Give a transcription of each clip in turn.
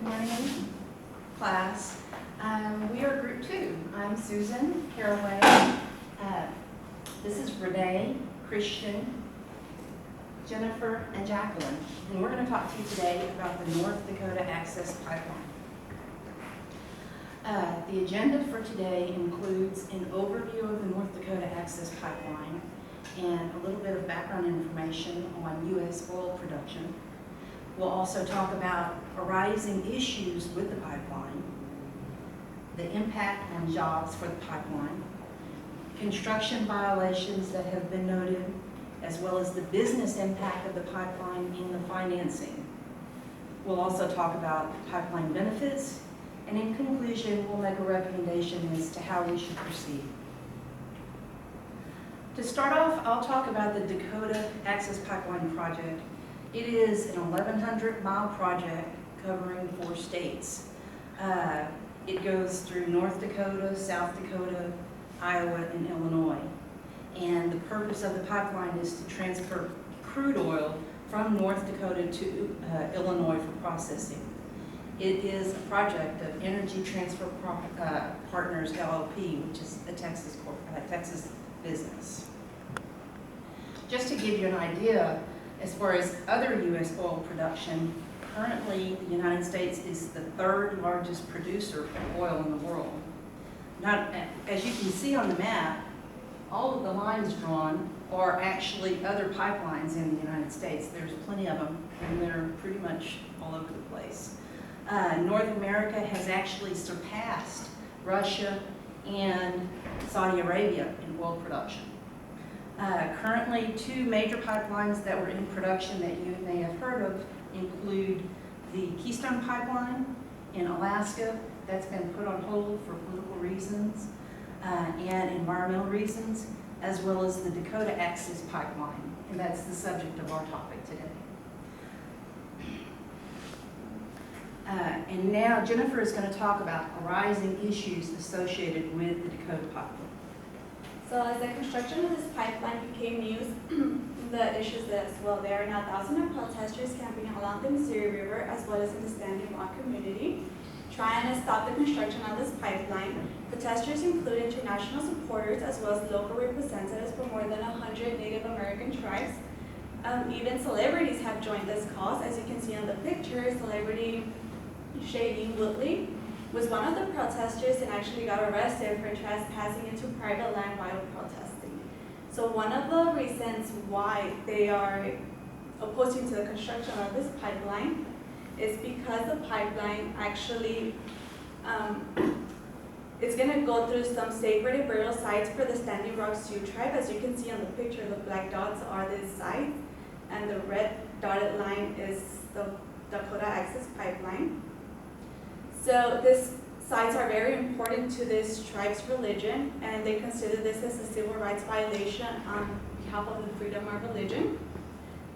Good morning, class. We are group 2. I'm Susan Caraway. This is Renee, Christian, Jennifer, and Jacqueline. And we're going to talk to you today about the North Dakota Access Pipeline. The agenda for today includes an overview of the North Dakota Access Pipeline and a little bit of background information on U.S. oil production. We'll also talk about arising issues with the pipeline, the impact on jobs for the pipeline, construction violations that have been noted, as well as the business impact of the pipeline in the financing. We'll also talk about pipeline benefits, and in conclusion, we'll make a recommendation as to how we should proceed. To start off, I'll talk about the Dakota Access Pipeline Project. It is an 1,100-mile project covering 4 states. It goes through North Dakota, South Dakota, Iowa, and Illinois. And the purpose of the pipeline is to transfer crude oil from North Dakota to Illinois for processing. It is a project of Energy Transfer Partners, LLP, which is a Texas business. Just to give you an idea, as far as other U.S. oil production, currently the United States is the 3rd largest producer of oil in the world. Now, as you can see on the map, all of the lines drawn are actually other pipelines in the United States. There's plenty of them, and they're pretty much all over the place. North America has actually surpassed Russia and Saudi Arabia in oil production. Currently, 2 major pipelines that were in production that you may have heard of include the Keystone Pipeline in Alaska, that's been put on hold for political reasons and environmental reasons, as well as the Dakota Access Pipeline, and that's the subject of our topic today. And now Jennifer is going to talk about arising issues associated with the Dakota Pipeline. So as the construction of this pipeline became news, the issues as well, there are now thousands of protesters camping along the Missouri River as well as in the Standing Rock community, trying to stop the construction of this pipeline. Protesters include international supporters as well as local representatives from more than 100 Native American tribes. Even celebrities have joined this cause. As you can see on the picture, celebrity Shailene Woodley was one of the protesters and actually got arrested for trespassing into private land while protesting. So one of the reasons why they are opposing to the construction of this pipeline is because the pipeline actually it's going to go through some sacred burial sites for the Standing Rock Sioux tribe. As you can see on the picture, the black dots are the sites, and the red dotted line is the Dakota Access Pipeline. So these sites are very important to this tribe's religion, and they consider this as a civil rights violation on behalf of the freedom of religion.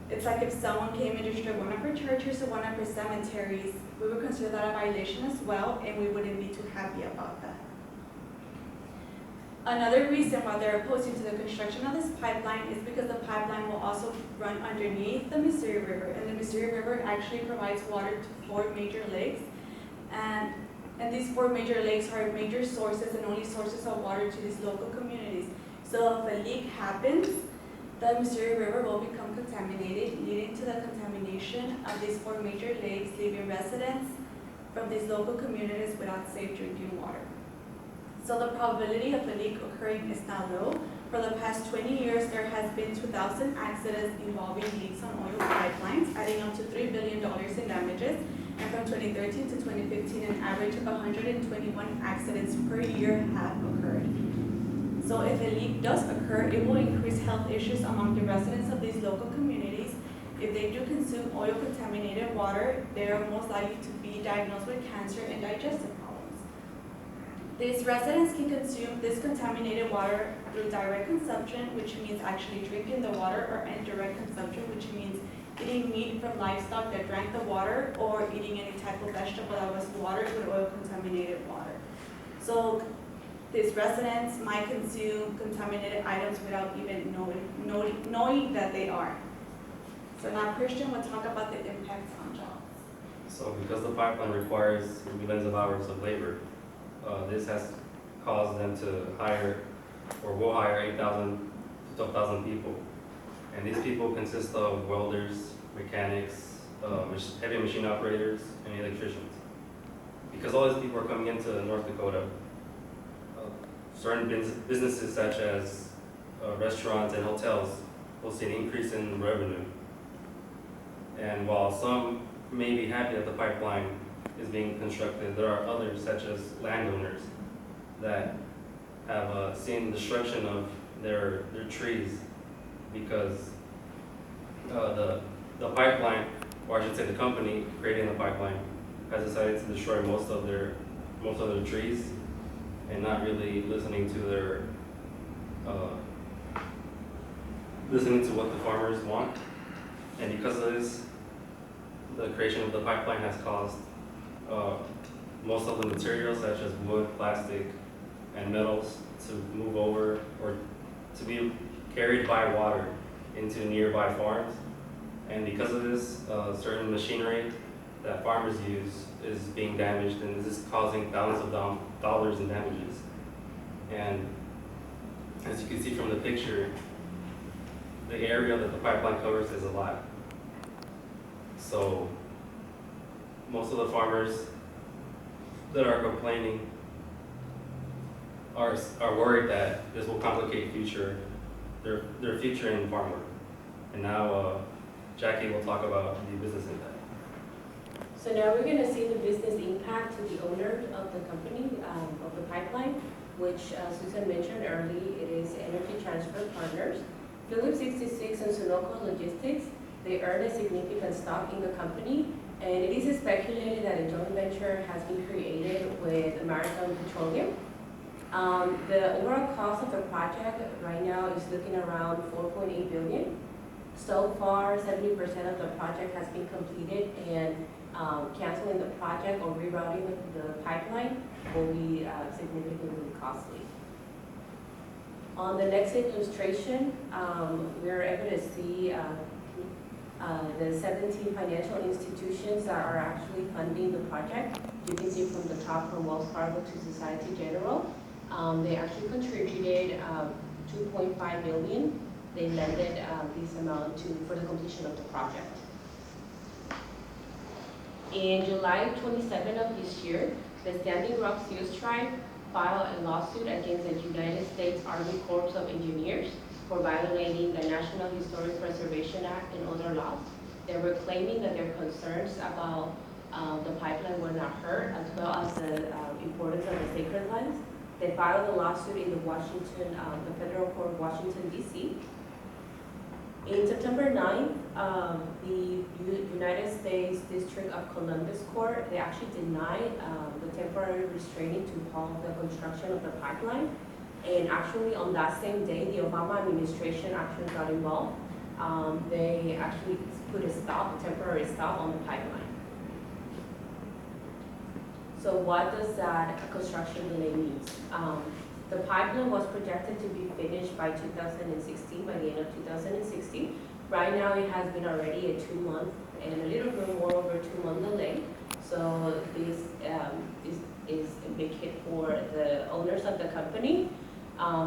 It's like if someone came and destroyed one of our churches or one of our cemeteries, we would consider that a violation as well, and we wouldn't be too happy about that. Another reason why they're opposing to the construction of this pipeline is because the pipeline will also run underneath the Missouri River, and the Missouri River actually provides water to 4 major lakes. And these 4 major lakes are major sources and only sources of water to these local communities. So if a leak happens, the Missouri River will become contaminated, leading to the contamination of these 4 major lakes, leaving residents from these local communities without safe drinking water. So the probability of a leak occurring is now low. For the past 20 years, there has been 2,000 accidents involving leaks on oil pipelines, adding up to $3 billion in damages. And from 2013 to 2015, an average of 121 accidents per year have occurred. So if a leak does occur, it will increase health issues among the residents of these local communities. If they do consume oil-contaminated water, they are most likely to be diagnosed with cancer and digestive problems. These residents can consume this contaminated water through direct consumption, which means actually drinking the water, or indirect consumption, which means eating meat from livestock that drank the water, or eating any type of vegetable that was watered with oil-contaminated water. So these residents might consume contaminated items without even knowing that they are. So now Christian will talk about the impacts on jobs. So because the pipeline requires millions of hours of labor, this has caused them to hire, or will hire 8,000 to 12,000 people. And these people consist of welders, mechanics, heavy machine operators, and electricians. Because all these people are coming into North Dakota, certain businesses such as restaurants and hotels will see an increase in revenue. And while some may be happy that the pipeline is being constructed, there are others, such as landowners, that have seen destruction of their trees because the pipeline, or I should say the company creating the pipeline, has decided to destroy most of their trees and not really listening to their listening to what the farmers want. And because of this, the creation of the pipeline has caused most of the materials, such as wood, plastic, and metals, to move over or to be carried by water into nearby farms. And because of this, certain machinery that farmers use is being damaged, and this is causing thousands of dollars in damages. And as you can see from the picture, the area that the pipeline covers is a lot. So most of the farmers that are complaining are worried that this will complicate their future in farm work. And now Jackie will talk about the business impact. So now we're going to see the business impact to the owner of the company, of the pipeline, which Susan mentioned earlier, it is Energy Transfer Partners. Phillips 66 and Sunoco Logistics, they earn a significant stock in the company, and it is speculated that a joint venture has been created with Marathon Petroleum. The overall cost of the project right now is looking around $4.8 billion. So far, 70% of the project has been completed, and canceling the project or rerouting the pipeline will be significantly costly. On the next illustration, we're able to see the 17 financial institutions that are actually funding the project. You can see from the top, from Wells Fargo to Societe General. They actually contributed $2.5 billion. They lended this amount for the completion of the project. In July 27 of this year, the Standing Rock Sioux Tribe filed a lawsuit against the United States Army Corps of Engineers for violating the National Historic Preservation Act and other laws. They were claiming that their concerns about the pipeline were not heard, as well as the importance of the sacred lands. They filed a lawsuit in the Federal Court of Washington, D.C. In September 9th, the United States District of Columbus Court, they actually denied the temporary restraining to halt the construction of the pipeline. And actually on that same day, the Obama administration actually got involved. They actually put a temporary stop on the pipeline. So what does that construction delay mean? The pipeline was projected to be finished by 2016, by the end of 2016. Right now it has been already a 2-month and a little bit more over 2-month delay. So this is a big hit for the owners of the company.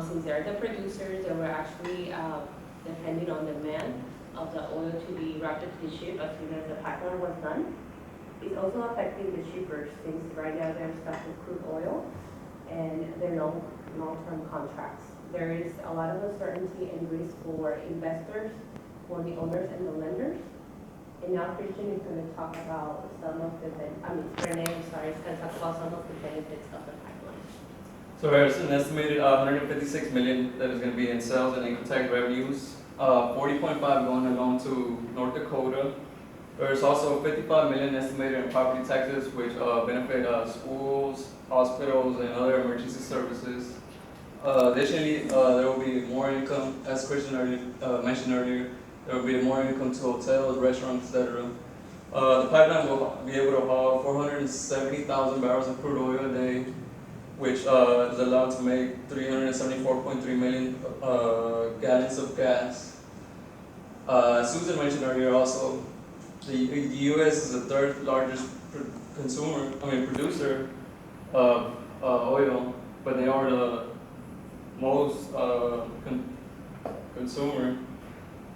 Since they're the producers, they were actually depending on demand of the oil to be rapidly shipped as soon as the pipeline was done. It's also affecting the shippers, since right now they're stuck with crude oil and there are no long-term contracts. There is a lot of uncertainty and risk for investors, for the owners and the lenders. And now Christian is going to talk about some of the, Renee, I'm sorry, is going to talk about some of the benefits of the pipeline. So there's an estimated $156 million that is going to be in sales and income tax revenues. 40.5 going along to North Dakota. There's also 55 million estimated in property taxes, which benefit schools, hospitals, and other emergency services. Additionally, there will be more income, as Christian mentioned earlier. There will be more income to hotels, restaurants, etc. The pipeline will be able to haul 470,000 barrels of crude oil a day, which is allowed to make 374.3 million gallons of gas. Susan mentioned earlier also, The U.S. is the third largest producer of oil, but they are the most consumer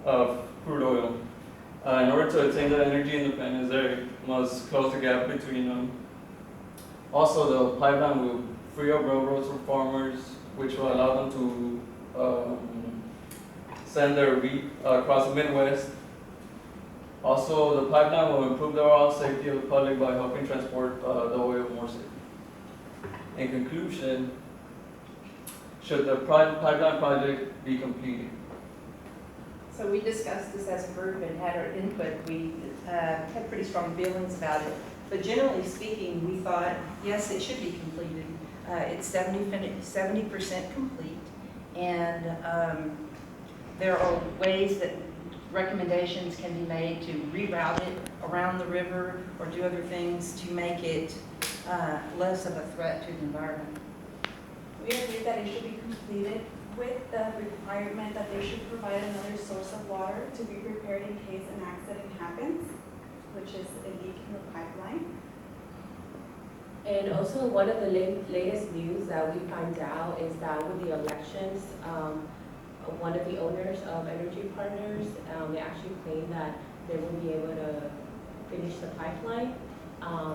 of crude oil. In order to attain that energy independence, they must close the gap between them. Also, the pipeline will free up railroads for farmers, which will allow them to send their wheat across the Midwest. Also, the pipeline will improve the overall safety of the public by helping transport the oil more safely. In conclusion, should the pipeline project be completed? So we discussed this as a group and had our input. We had pretty strong feelings about it. But generally speaking, we thought, yes, it should be completed. It's 70% complete. And there are ways that recommendations can be made to reroute it around the river or do other things to make it less of a threat to the environment. We agree that it should be completed with the requirement that they should provide another source of water to be prepared in case an accident happens, which is a leak in the pipeline. And also, one of the latest news that we find out is that with the elections, one of the owners of Energy Partners, they actually claimed that they will be able to finish the pipeline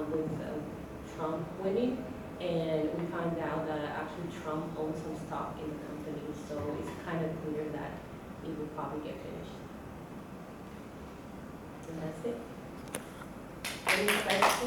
with Trump winning. And we find out that actually Trump owns some stock in the company, so it's kind of clear that it will probably get finished. And that's it. Any questions?